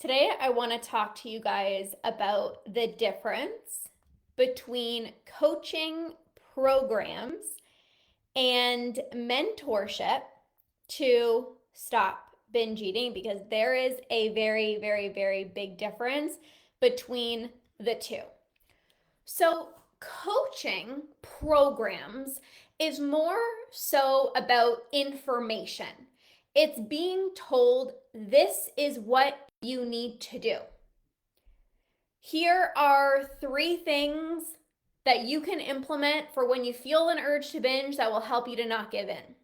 Today, I want to talk to you guys about the difference between coaching programs and mentorship to stop binge eating, because there is a very, very, very big difference between the two. So, coaching programs is more so about information. It's being told this is what you need to do. Here are 3 things that you can implement for when you feel an urge to binge that will help you to not give in.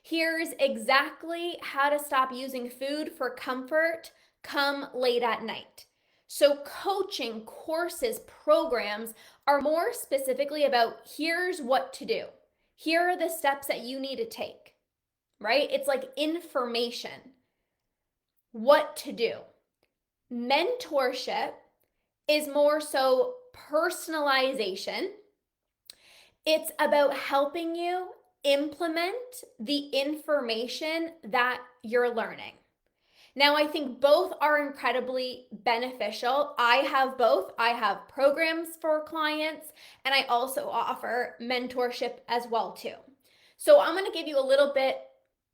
Here's exactly how to stop using food for comfort come late at night. So coaching, courses, programs are more specifically about here's what to do. Here are the steps that you need to take, right? It's like information, what to do. Mentorship is more so personalization. It's about helping you implement the information that you're learning. Now, I think both are incredibly beneficial. I have both. I have programs for clients, and I also offer mentorship as well too. So I'm going to give you a little bit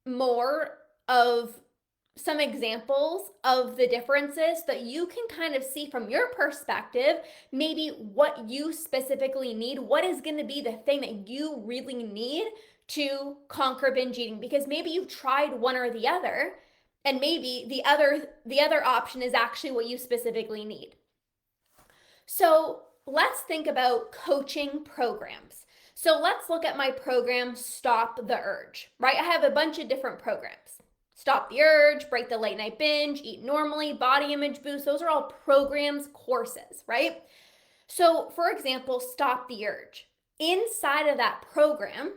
more of some examples of the differences so that you can kind of see from your perspective, maybe what you specifically need, what is going to be the thing that you really need to conquer binge eating, because maybe you've tried one or the other, and maybe the other option is actually what you specifically need. So let's think about coaching programs. So let's look at my program, Stop the Urge, right? I have a bunch of different programs. Stop the Urge, Break the Late Night Binge, Eat Normally, Body Image Boost. Those are all programs, courses, right? So for example, Stop the Urge. Inside of that program,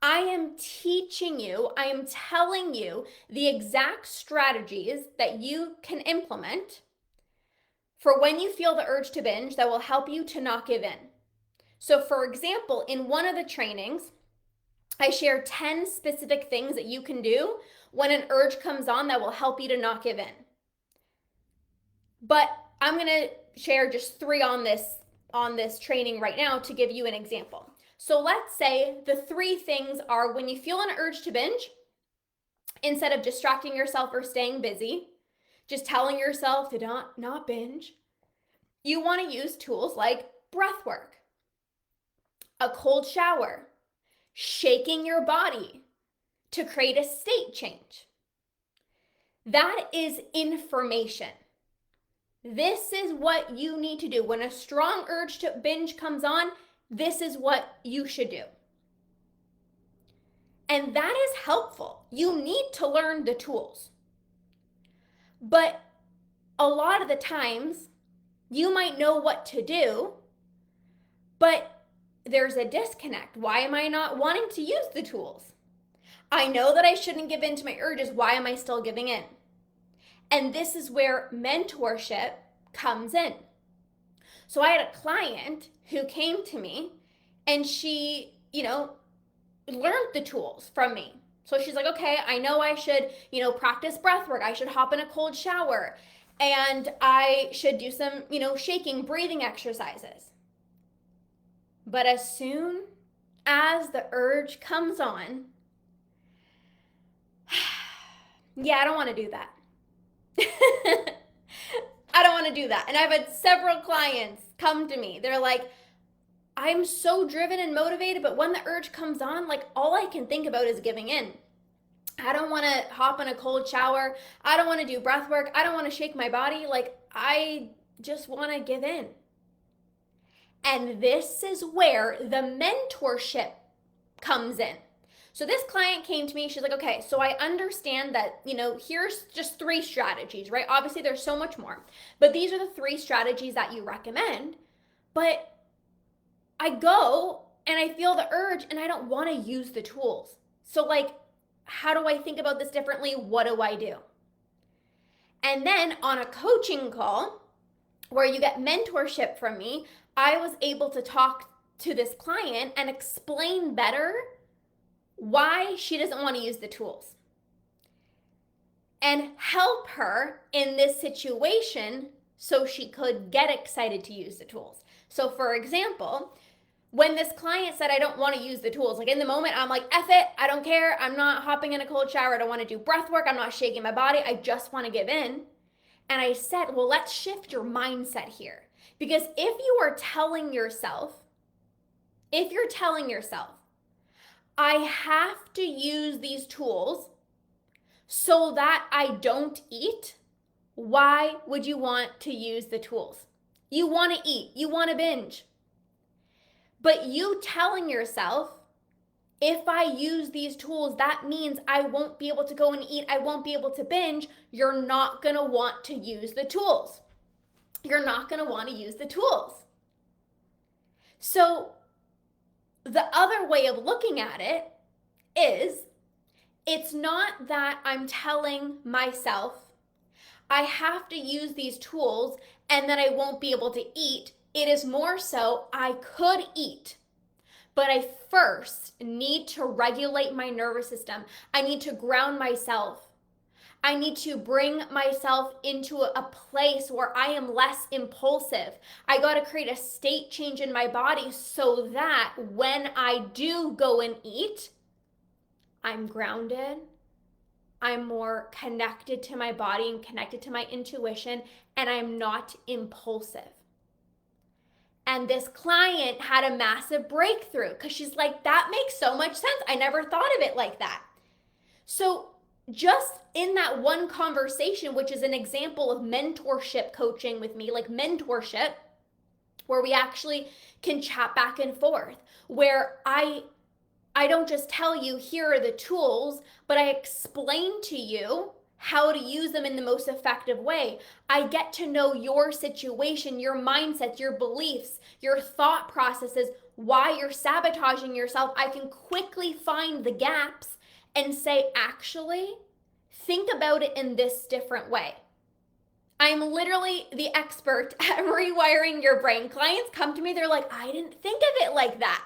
I am teaching you, I am telling you the exact strategies that you can implement for when you feel the urge to binge that will help you to not give in. So for example, in one of the trainings, I share 10 specific things that you can do when an urge comes on that will help you to not give in. But I'm going to share just 3 on this training right now to give you an example. So let's say the 3 things are: when you feel an urge to binge, instead of distracting yourself or staying busy, just telling yourself to not binge, you want to use tools like breath work, a cold shower, shaking your body to create a state change. That is information. This is what you need to do. When a strong urge to binge comes on, this is what you should do. And that is helpful. You need to learn the tools. But a lot of the times, you might know what to do, but there's a disconnect. Why am I not wanting to use the tools? I know that I shouldn't give in to my urges. Why am I still giving in? And this is where mentorship comes in. So I had a client who came to me and she, learned the tools from me. So she's like, okay, I know I should, practice breath work. I should hop in a cold shower and I should do some, shaking, breathing exercises. But as soon as the urge comes on, yeah, I don't want to do that. I don't want to do that. And I've had several clients come to me. They're like, I'm so driven and motivated, but when the urge comes on, like all I can think about is giving in. I don't want to hop in a cold shower. I don't want to do breath work. I don't want to shake my body. Like I just want to give in. And this is where the mentorship comes in. So this client came to me, she's like, okay, so I understand that, here's just 3 strategies, right? Obviously there's so much more, but these are the 3 strategies that you recommend. But I go and I feel the urge and I don't want to use the tools. So like, how do I think about this differently? What do I do? And then on a coaching call where you get mentorship from me, I was able to talk to this client and explain better why she doesn't want to use the tools. and help her in this situation so she could get excited to use the tools. So for example, when this client said, I don't want to use the tools, like in the moment, I'm like, F it, I don't care. I'm not hopping in a cold shower. I don't want to do breath work. I'm not shaking my body. I just want to give in. And I said, well, let's shift your mindset here. Because if you are telling yourself, I have to use these tools so that I don't eat, why would you want to use the tools? You want to eat, you want to binge. But you telling yourself, if I use these tools, that means I won't be able to go and eat, I won't be able to binge, you're not going to want to use the tools. You're not going to want to use the tools. So the other way of looking at it is, it's not that I'm telling myself I have to use these tools and then I won't be able to eat. It is more so I could eat, but I first need to regulate my nervous system. I need to ground myself. I need to bring myself into a place where I am less impulsive. I got to create a state change in my body so that when I do go and eat, I'm grounded. I'm more connected to my body and connected to my intuition, and I'm not impulsive. And this client had a massive breakthrough because she's like, that makes so much sense. I never thought of it like that. So just in that one conversation, which is an example of mentorship coaching with me, like mentorship, where we actually can chat back and forth, where I don't just tell you, here are the tools, but I explain to you how to use them in the most effective way. I get to know your situation, your mindset, your beliefs, your thought processes, why you're sabotaging yourself. I can quickly find the gaps and say, actually, think about it in this different way. I'm literally the expert at rewiring your brain. Clients come to me, they're like, I didn't think of it like that.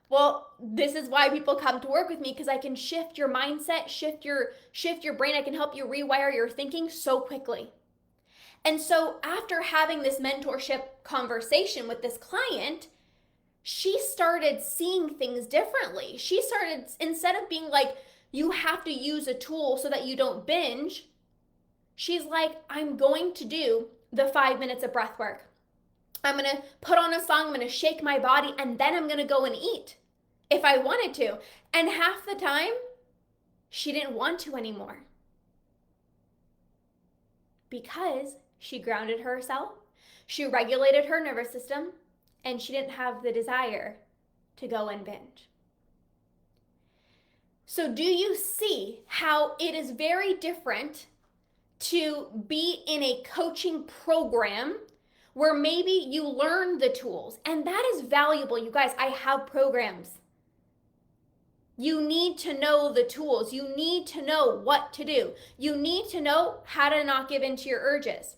Well, this is why people come to work with me, because I can shift your mindset, shift your brain. I can help you rewire your thinking so quickly. And so after having this mentorship conversation with this client, she started seeing things differently. She started, instead of being like, you have to use a tool so that you don't binge, she's like, I'm going to do the 5 minutes of breath work. I'm going to put on a song, I'm going to shake my body, and then I'm going to go and eat if I wanted to. And half the time, she didn't want to anymore because she grounded herself, she regulated her nervous system, and she didn't have the desire to go and binge. So do you see how it is very different to be in a coaching program where maybe you learn the tools, and that is valuable, you guys. I have programs. You need to know the tools. You need to know what to do. You need to know how to not give in to your urges.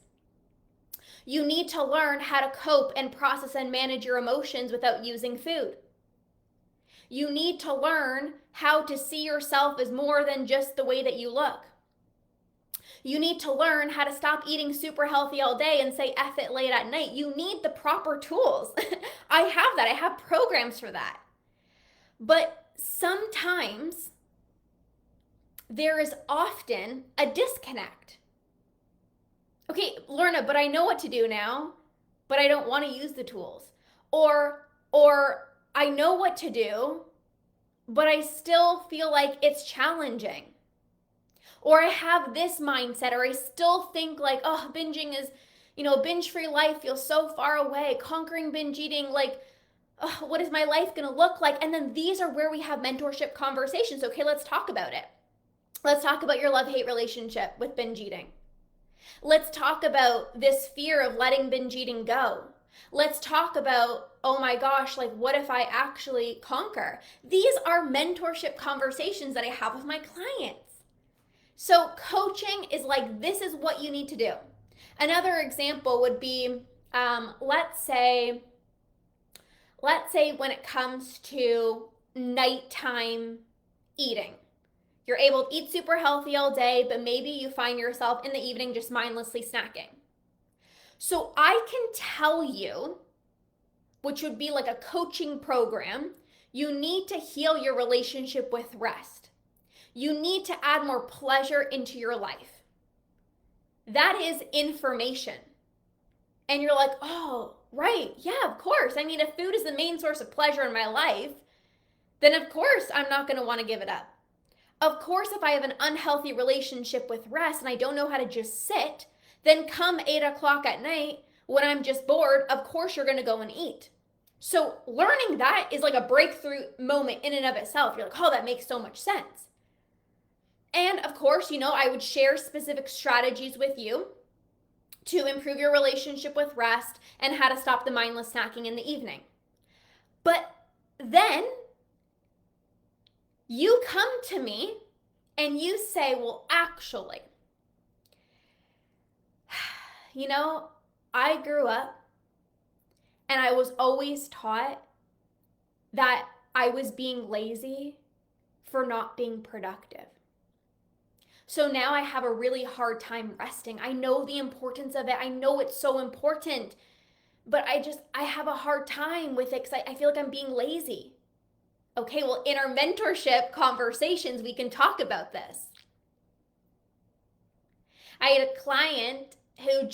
You need to learn how to cope and process and manage your emotions without using food. You need to learn how to see yourself as more than just the way that you look. You need to learn how to stop eating super healthy all day and say F it late at night. You need the proper tools. I have that. I have programs for that. But sometimes there is often a disconnect. Okay, Lorna, but I know what to do now, but I don't want to use the tools. Or I know what to do, but I still feel like it's challenging. Or I have this mindset, or I still think like, oh, binging is, binge-free life feels so far away. Conquering binge eating, like, oh, what is my life going to look like? And then these are where we have mentorship conversations. Okay, let's talk about it. Let's talk about your love-hate relationship with binge eating. Let's talk about this fear of letting binge eating go. Let's talk about, oh my gosh, like what if I actually conquer? These are mentorship conversations that I have with my clients. So coaching is like, this is what you need to do. Another example would be, let's say when it comes to nighttime eating, You're able to eat super healthy all day, but maybe you find yourself in the evening just mindlessly snacking. So I can tell you, which would be like a coaching program, you need to heal your relationship with rest. You need to add more pleasure into your life. That is information. And you're like, oh, right, yeah, of course. I mean, if food is the main source of pleasure in my life, then of course I'm not going to want to give it up. Of course, if I have an unhealthy relationship with rest and I don't know how to just sit, then come 8 o'clock at night when I'm just bored, of course you're going to go and eat. So learning that is like a breakthrough moment in and of itself. You're like, oh, that makes so much sense. And of course, I would share specific strategies with you to improve your relationship with rest and how to stop the mindless snacking in the evening. But then you come to me and you say, well, actually, I grew up and I was always taught that I was being lazy for not being productive. So now I have a really hard time resting. I know the importance of it. I know it's so important, but I have a hard time with it because I feel like I'm being lazy. Okay, well, in our mentorship conversations, we can talk about this. I had a client who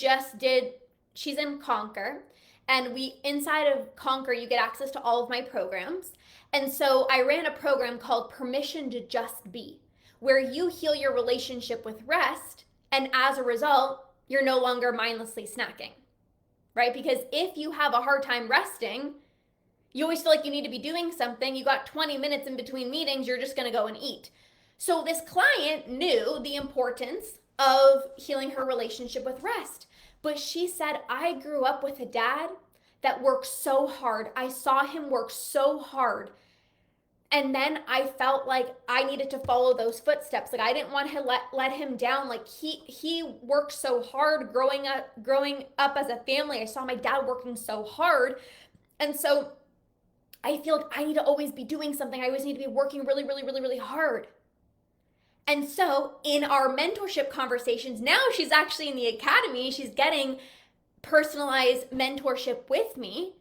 she's in Conquer, and inside of Conquer, you get access to all of my programs. And so I ran a program called Permission to Just Be, where you heal your relationship with rest, and as a result, you're no longer mindlessly snacking, right? Because if you have a hard time resting, you always feel like you need to be doing something. You got 20 minutes in between meetings, you're just going to go and eat. So this client knew the importance of healing her relationship with rest. But she said, I grew up with a dad that worked so hard. I saw him work so hard. And then I felt like I needed to follow those footsteps. Like I didn't want to let him down. Like he worked so hard growing up as a family. I saw my dad working so hard. And so I feel like I need to always be doing something. I always need to be working really, really, really, really hard. And so in our mentorship conversations, now she's actually in the academy. She's getting personalized mentorship with me.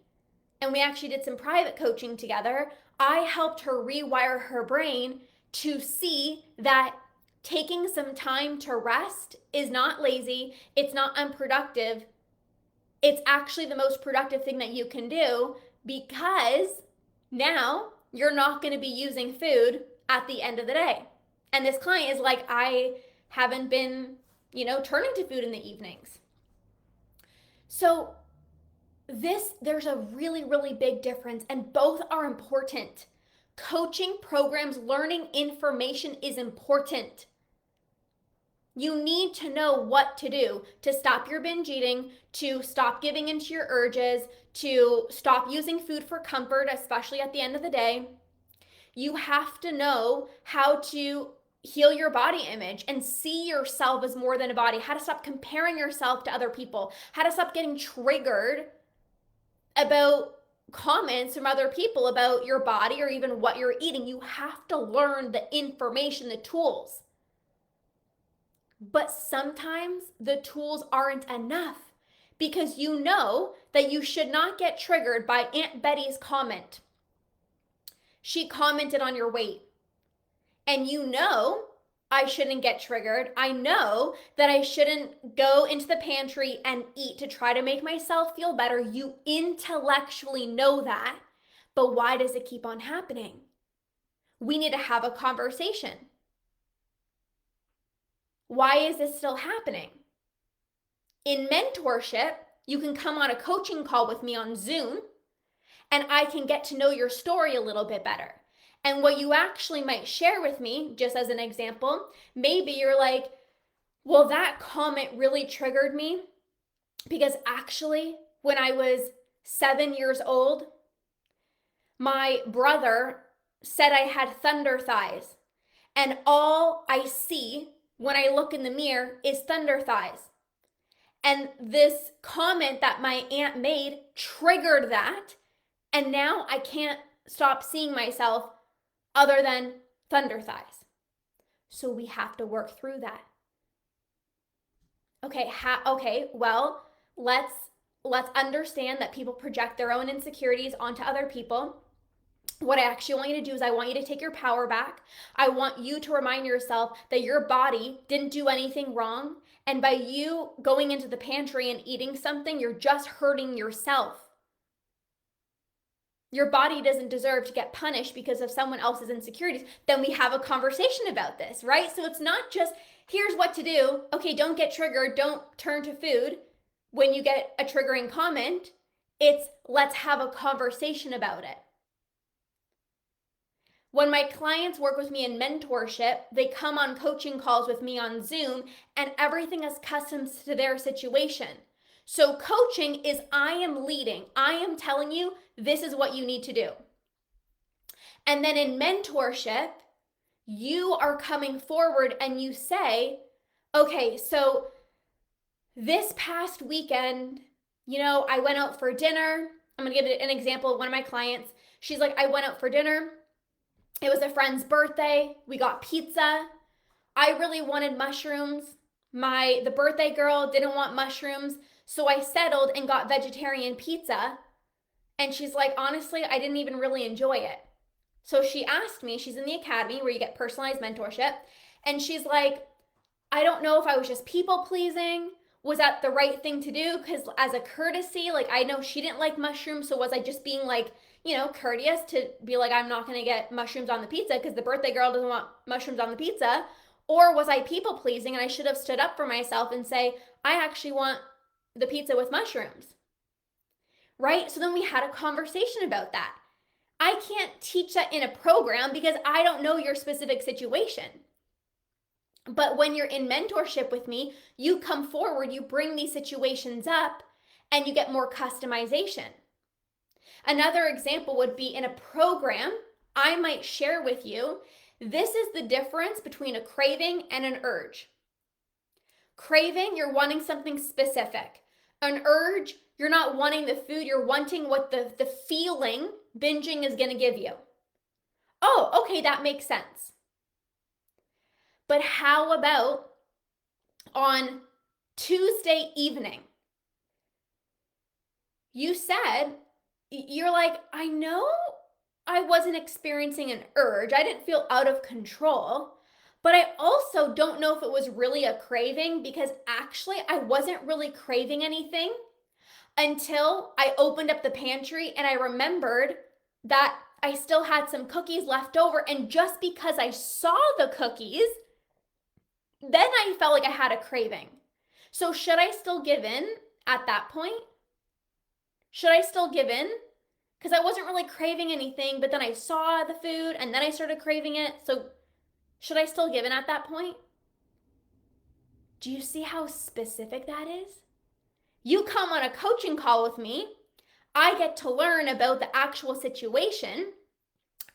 And we actually did some private coaching together. I helped her rewire her brain to see that taking some time to rest is not lazy. It's not unproductive. It's actually the most productive thing that you can do, because now you're not going to be using food at the end of the day. And this client is like, I haven't been, turning to food in the evenings. So there's a really, really big difference, and both are important. Coaching programs, learning information is important. You need to know what to do to stop your binge eating, to stop giving into your urges, to stop using food for comfort, especially at the end of the day. You have to know how to heal your body image and see yourself as more than a body, how to stop comparing yourself to other people, how to stop getting triggered about comments from other people about your body or even what you're eating. You have to learn the information, the tools. But sometimes the tools aren't enough, because you know that you should not get triggered by Aunt Betty's comment. She commented on your weight. And I shouldn't get triggered. I know that I shouldn't go into the pantry and eat to try to make myself feel better. You intellectually know that, but why does it keep on happening? We need to have a conversation. Why is this still happening? In mentorship, you can come on a coaching call with me on Zoom, and I can get to know your story a little bit better. And what you actually might share with me, just as an example, maybe you're like, well, that comment really triggered me because actually when I was 7 years old, my brother said I had thunder thighs. And all I see when I look in the mirror is thunder thighs. And this comment that my aunt made triggered that. And now I can't stop seeing myself other than thunder thighs. So we have to work through that. Okay, well, let's understand that people project their own insecurities onto other people. What I actually want you to do is I want you to take your power back. I want you to remind yourself that your body didn't do anything wrong. And by you going into the pantry and eating something, you're just hurting yourself. Your body doesn't deserve to get punished because of someone else's insecurities. Then we have a conversation about this, right? So it's not just, here's what to do. Okay, don't get triggered. Don't turn to food when you get a triggering comment. It's let's have a conversation about it. When my clients work with me in mentorship, they come on coaching calls with me on Zoom, and everything is custom to their situation. So coaching is I am leading. I am telling you this is what you need to do. And then in mentorship, you are coming forward and you say, okay, so this past weekend, I went out for dinner. I'm going to give an example of one of my clients. She's like, I went out for dinner. It was a friend's birthday. We got pizza. I really wanted mushrooms. The birthday girl didn't want mushrooms. So I settled and got vegetarian pizza. And she's like, honestly, I didn't even really enjoy it. So she asked me, she's in the academy where you get personalized mentorship. And she's like, I don't know if I was just people pleasing. Was that the right thing to do? Because as a courtesy, I know she didn't like mushrooms. So was I just being courteous to be like, I'm not going to get mushrooms on the pizza because the birthday girl doesn't want mushrooms on the pizza? Or was I people pleasing and I should have stood up for myself and say, I actually want the pizza with mushrooms, right? So then we had a conversation about that. I can't teach that in a program because I don't know your specific situation. But when you're in mentorship with me, you come forward, you bring these situations up, and you get more customization. Another example would be in a program, I might share with you, this is the difference between a craving and an urge. Craving, you're wanting something specific. An urge, you're not wanting the food, you're wanting what the feeling binging is going to give you. Oh, okay, that makes sense. But how about on Tuesday evening? You said, you're like, I know I wasn't experiencing an urge. I didn't feel out of control, but I also don't know if it was really a craving because actually I wasn't really craving anything until I opened up the pantry and I remembered that I still had some cookies left over. And just because I saw the cookies, then I felt like I had a craving. So should I still give in at that point? Should I still give in? Because I wasn't really craving anything, but then I saw the food and then I started craving it. So should I still give in at that point? Do you see how specific that is? You come on a coaching call with me, I get to learn about the actual situation,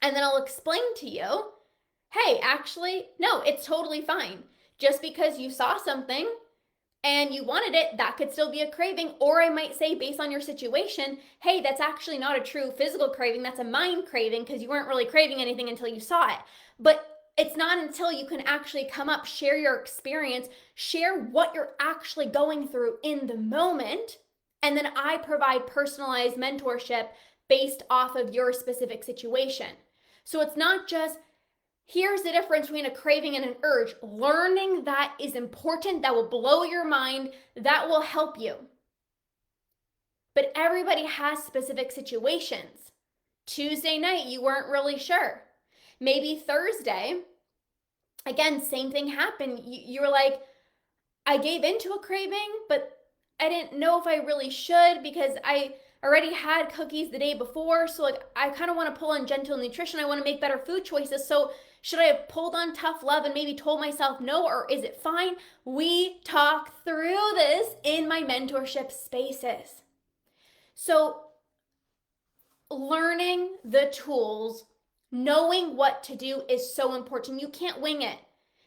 and then I'll explain to you, hey, actually, no, it's totally fine. Just because you saw something and you wanted it, that could still be a craving. Or I might say, based on your situation, hey, that's actually not a true physical craving. That's a mind craving because you weren't really craving anything until you saw it. But it's not until you can actually come up, share your experience, share what you're actually going through in the moment. And then I provide personalized mentorship based off of your specific situation. So it's not just, here's the difference between a craving and an urge. Learning that is important. That will blow your mind. That will help you. But everybody has specific situations. Tuesday night, you weren't really sure. Maybe Thursday, again, same thing happened. You were like, I gave into a craving, but I didn't know if I really should because I already had cookies the day before. So I kind of want to pull on gentle nutrition. I want to make better food choices. So should I have pulled on tough love and maybe told myself no, or is it fine? We talk through this in my mentorship spaces. So learning the tools, knowing what to do is so important. You can't wing it.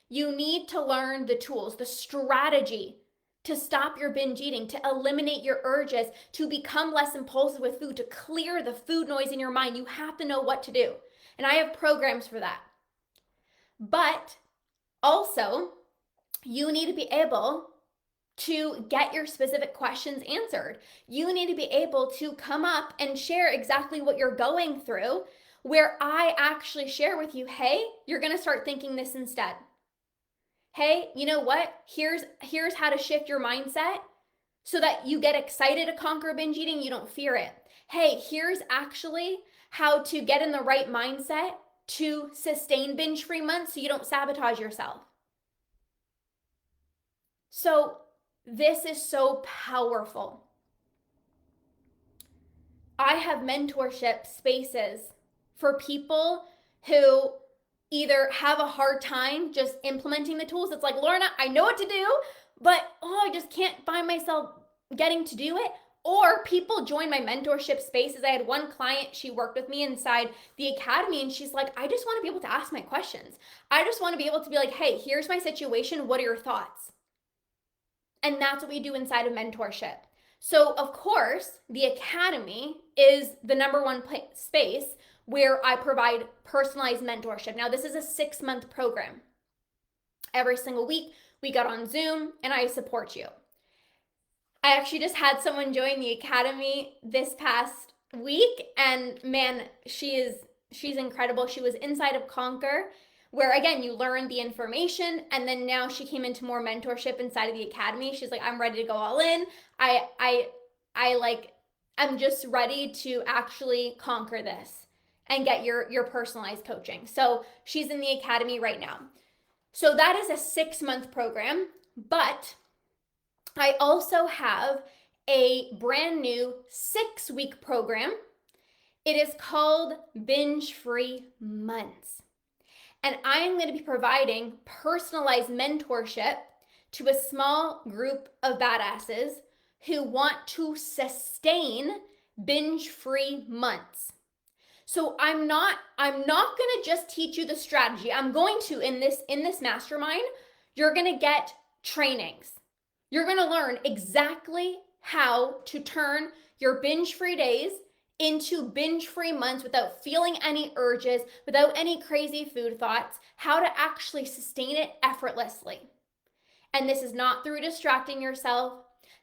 You need to learn the tools, the strategy to stop your binge eating, to eliminate your urges, to become less impulsive with food, to clear the food noise in your mind. You have to know what to do. And I have programs for that. But Also, you need to be able to get your specific questions answered. You need to be able to come up and share exactly what you're going through, where I actually share with you, hey, you're going to start thinking this instead. Hey, you know what? Here's how to shift your mindset so that you get excited to conquer binge eating, you don't fear it. Hey, here's actually how to get in the right mindset to sustain binge-free months so you don't sabotage yourself. So this is so powerful. I have mentorship spaces for people who either have a hard time just implementing the tools. It's like, Lorna, I know what to do, but I just can't find myself getting to do it. Or people join my mentorship spaces. I had one client, she worked with me inside the academy, and she's like, I just want to be able to ask my questions. I just want to be able to be like, hey, here's my situation. What are your thoughts? And that's what we do inside of mentorship. So of course, the academy is the number one space where I provide personalized mentorship. Now, this is a 6-month program. Every single week, we got on Zoom and I support you. I actually just had someone join the academy this past week, and man, she's incredible. She was inside of Conquer, where again, you learn the information, and then now she came into more mentorship inside of the academy. She's like, I'm ready to go all in. I'm just ready to actually conquer this and get your personalized coaching. So she's in the academy right now. So that is a 6-month program, but I also have a brand new 6-week program. It is called Binge Free Months. And I'm going to be providing personalized mentorship to a small group of badasses who want to sustain binge-free months. So I'm not going to just teach you the strategy. I'm going to, in this mastermind, you're going to get trainings. You're going to learn exactly how to turn your binge-free days into binge-free months without feeling any urges, without any crazy food thoughts, how to actually sustain it effortlessly. And this is not through distracting yourself.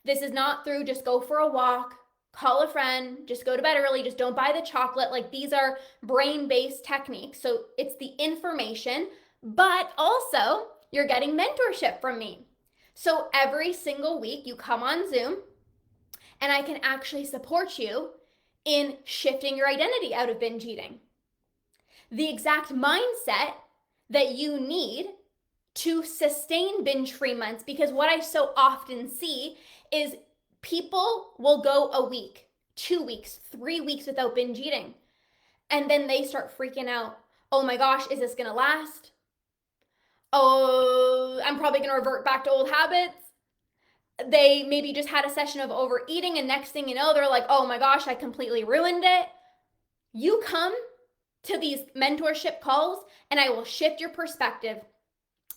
This is not through just go for a walk, call a friend, just go to bed early, just don't buy the chocolate. Like, these are brain-based techniques. So it's the information, but also you're getting mentorship from me. So every single week you come on Zoom and I can actually support you in shifting your identity out of binge eating. The exact mindset that you need to sustain binge-free months, because what I so often see is people will go a week, 2 weeks, 3 weeks without binge eating. And then they start freaking out. Oh my gosh, is this gonna last? Oh, I'm probably gonna revert back to old habits. They maybe just had a session of overeating, and next thing you know, they're like, oh my gosh, I completely ruined it. You come to these mentorship calls and I will shift your perspective.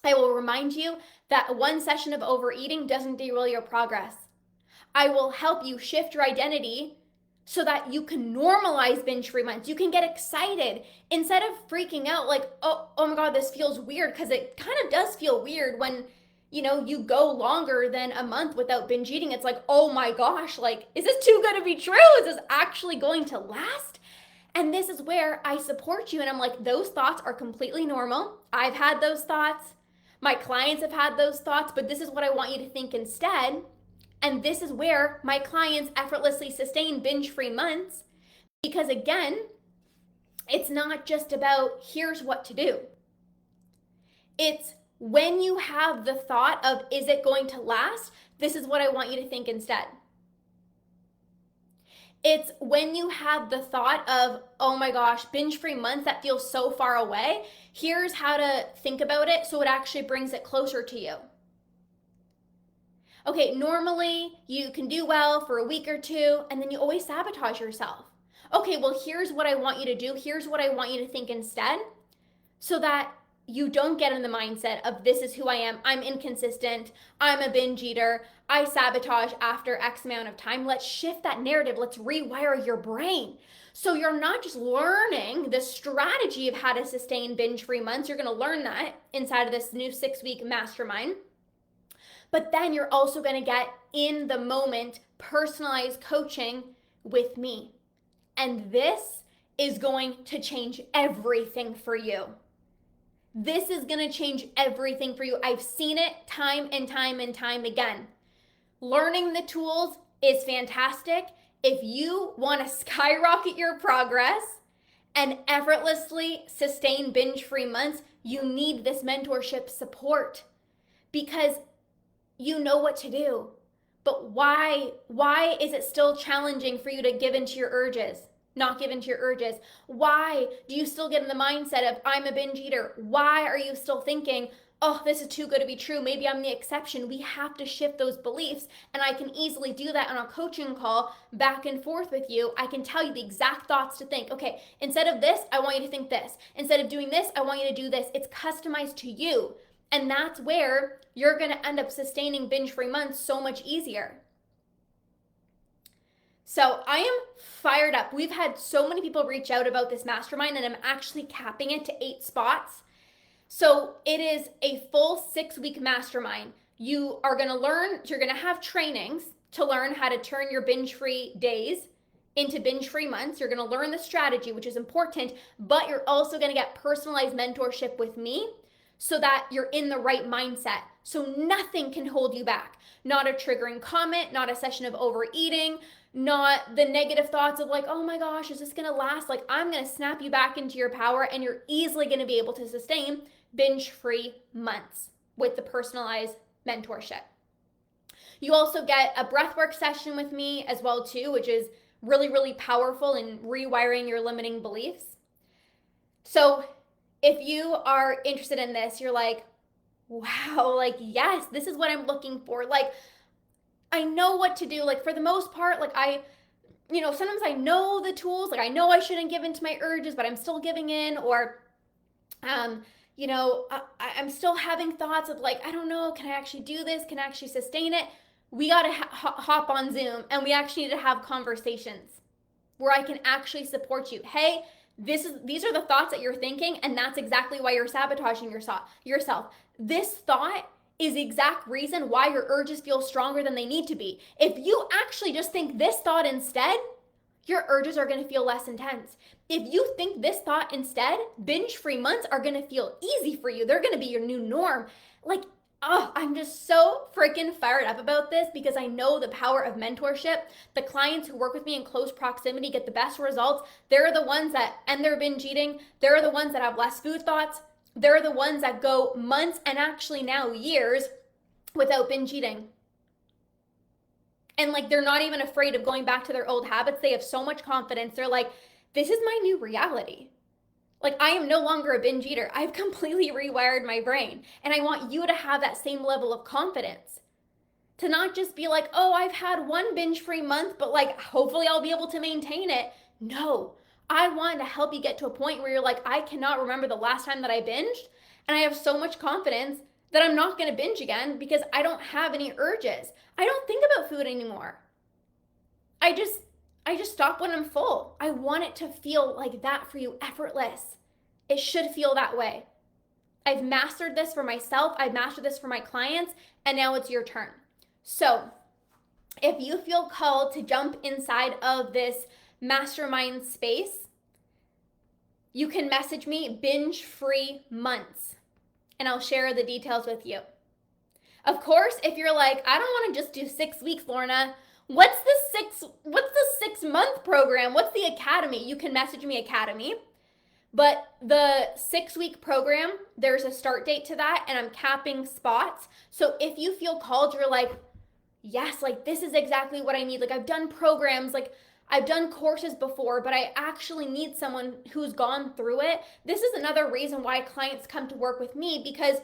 I will remind you that one session of overeating doesn't derail your progress. I will help you shift your identity so that you can normalize binge-free months. You can get excited instead of freaking out like, oh my God, this feels weird, because it kind of does feel weird when you go longer than a month without binge eating. It's like, oh my gosh, like, is this too good to be true? Is this actually going to last? And this is where I support you. And I'm like, those thoughts are completely normal. I've had those thoughts. My clients have had those thoughts, but this is what I want you to think instead. And this is where my clients effortlessly sustain binge-free months. Because again, it's not just about here's what to do. It's when you have the thought of, is it going to last? This is what I want you to think instead. It's when you have the thought of, oh my gosh, binge-free months, that feels so far away. Here's how to think about it so it actually brings it closer to you. Okay, normally you can do well for a week or two, and then you always sabotage yourself. Okay, well, here's what I want you to do. Here's what I want you to think instead, so that you don't get in the mindset of this is who I am, I'm inconsistent, I'm a binge eater, I sabotage after X amount of time. Let's shift that narrative. Let's rewire your brain. So you're not just learning the strategy of how to sustain binge-free months. You're going to learn that inside of this new 6-week mastermind. But then you're also going to get in the moment personalized coaching with me. And this is going to change everything for you. This is going to change everything for you. I've seen it time and time and time again. Learning the tools is fantastic. If you want to skyrocket your progress and effortlessly sustain binge-free months, you need this mentorship support because you know what to do. But why is it still challenging for you to give into your urges? Not give into your urges? Why do you still get in the mindset of I'm a binge eater? Why are you still thinking, oh, this is too good to be true, maybe I'm the exception? We have to shift those beliefs, and I can easily do that on a coaching call back and forth with you. I can tell you the exact thoughts to think. Okay, instead of this, I want you to think this. Instead of doing this, I want you to do this. It's customized to you, and that's where you're going to end up sustaining binge-free months so much easier. So I am fired up. We've had so many people reach out about this mastermind, and I'm actually capping it to 8 spots. So it is a full 6-week mastermind. You are going to learn, you're going to have trainings to learn how to turn your binge-free days into binge-free months. You're going to learn the strategy, which is important, but you're also going to get personalized mentorship with me so that you're in the right mindset. So nothing can hold you back. Not a triggering comment, not a session of overeating, not the negative thoughts of like, oh my gosh, is this gonna last? Like, I'm gonna snap you back into your power, and you're easily gonna be able to sustain binge-free months with the personalized mentorship. You also get a breathwork session with me as well too, which is really, really powerful in rewiring your limiting beliefs. So if you are interested in this, you're like, wow, like, yes, this is what I'm looking for. Like, I know what to do. Like, for the most part, like sometimes I know the tools, like I know I shouldn't give in to my urges, but I'm still giving in, or, I'm still having thoughts of like, I don't know, can I actually do this? Can I actually sustain it? We got to hop on Zoom, and we actually need to have conversations where I can actually support you. Hey, these are the thoughts that you're thinking, and that's exactly why you're sabotaging yourself. This thought is the exact reason why your urges feel stronger than they need to be. If you actually just think this thought instead, your urges are going to feel less intense. If you think this thought instead, binge-free months are going to feel easy for you. They're going to be your new norm. Like, I'm just so freaking fired up about this because I know the power of mentorship. The clients who work with me in close proximity get the best results. They're the ones that end their binge eating. They're the ones that have less food thoughts. They're the ones that go months and actually now years without binge eating. And like, they're not even afraid of going back to their old habits. They have so much confidence. They're like, this is my new reality. Like, I am no longer a binge eater. I've completely rewired my brain. And I want you to have that same level of confidence. To not just be like, oh, I've had one binge-free month, but like, hopefully I'll be able to maintain it. No, I want to help you get to a point where you're like, I cannot remember the last time that I binged. And I have so much confidence that I'm not going to binge again because I don't have any urges. I don't think about food anymore. I just stop when I'm full. I want it to feel like that for you, effortless. It should feel that way. I've mastered this for myself. I've mastered this for my clients, and now it's your turn. So if you feel called to jump inside of this mastermind space, you can message me Binge Free Months, and I'll share the details with you. Of course, if you're like, I don't want to just do 6 weeks, Lorna. What's the 6-month program? What's the academy? You can message me academy. But the 6-week program, there's a start date to that, and I'm capping spots. So if you feel called, you're like, yes, like this is exactly what I need. Like, I've done programs, like I've done courses before, but I actually need someone who's gone through it. This is another reason why clients come to work with me, because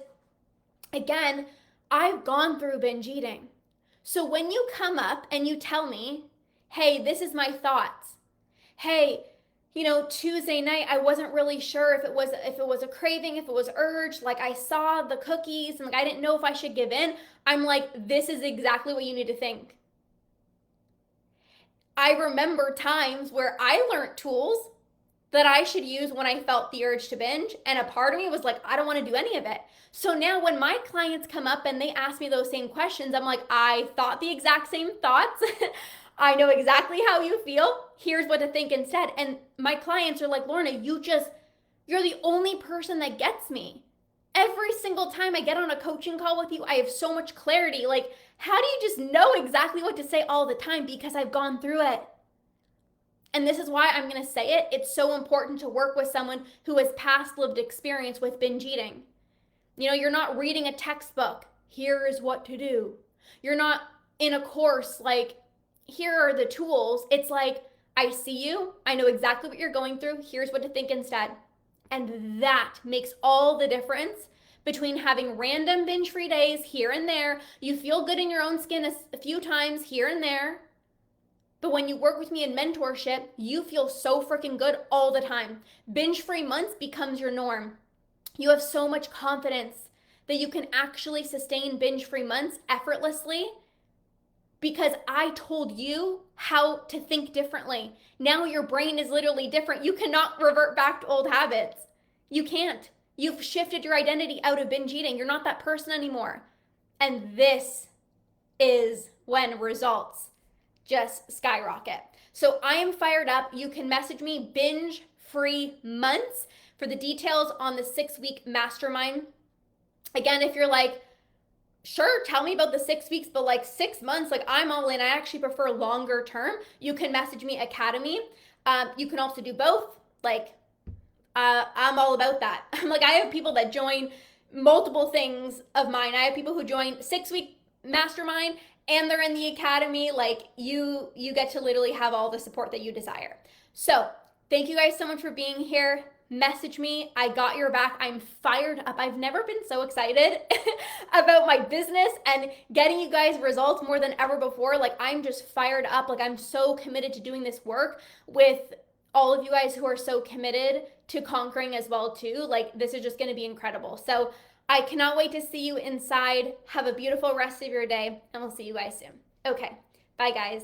again, I've gone through binge eating. So when you come up and you tell me, hey, this is my thoughts. Hey, Tuesday night, I wasn't really sure if it was a craving, if it was urge. Like, I saw the cookies and like I didn't know if I should give in. I'm like, this is exactly what you need to think. I remember times where I learned tools that I should use when I felt the urge to binge, and a part of me was like, I don't want to do any of it. So now when my clients come up and they ask me those same questions, I'm like, I thought the exact same thoughts. I know exactly how you feel. Here's what to think instead. And my clients are like, Lorna, you're the only person that gets me. Every single time I get on a coaching call with you, I have so much clarity. Like, how do you just know exactly what to say all the time? Because I've gone through it. And this is why I'm going to say it. It's so important to work with someone who has past lived experience with binge eating. You're not reading a textbook. Here is what to do. You're not in a course like, here are the tools. It's like, I see you. I know exactly what you're going through. Here's what to think instead. And that makes all the difference between having random binge-free days here and there. You feel good in your own skin a few times here and there. But when you work with me in mentorship, you feel so freaking good all the time. Binge-free months becomes your norm. You have so much confidence that you can actually sustain binge-free months effortlessly because I told you how to think differently. Now your brain is literally different. You cannot revert back to old habits. You can't. You've shifted your identity out of binge eating. You're not that person anymore. And this is when results just skyrocket. So I am fired up. You can message me binge free months for the details on the 6-week mastermind. Again, if you're like, sure, tell me about the 6 weeks, but like 6 months, like I'm all in. I actually prefer longer term. You can message me academy. You can also do both. Like, I'm all about that. I'm like, I have people that join multiple things of mine. I have people who join 6-week mastermind and they're in the academy. Like, you get to literally have all the support that you desire. So thank you guys so much for being here. Message me. I got your back. I'm fired up. I've never been so excited about my business and getting you guys results more than ever before. Like, I'm just fired up. Like, I'm so committed to doing this work with all of you guys who are so committed to conquering as well too. Like, this is just going to be incredible. So I cannot wait to see you inside. Have a beautiful rest of your day, and we'll see you guys soon. Okay, bye guys.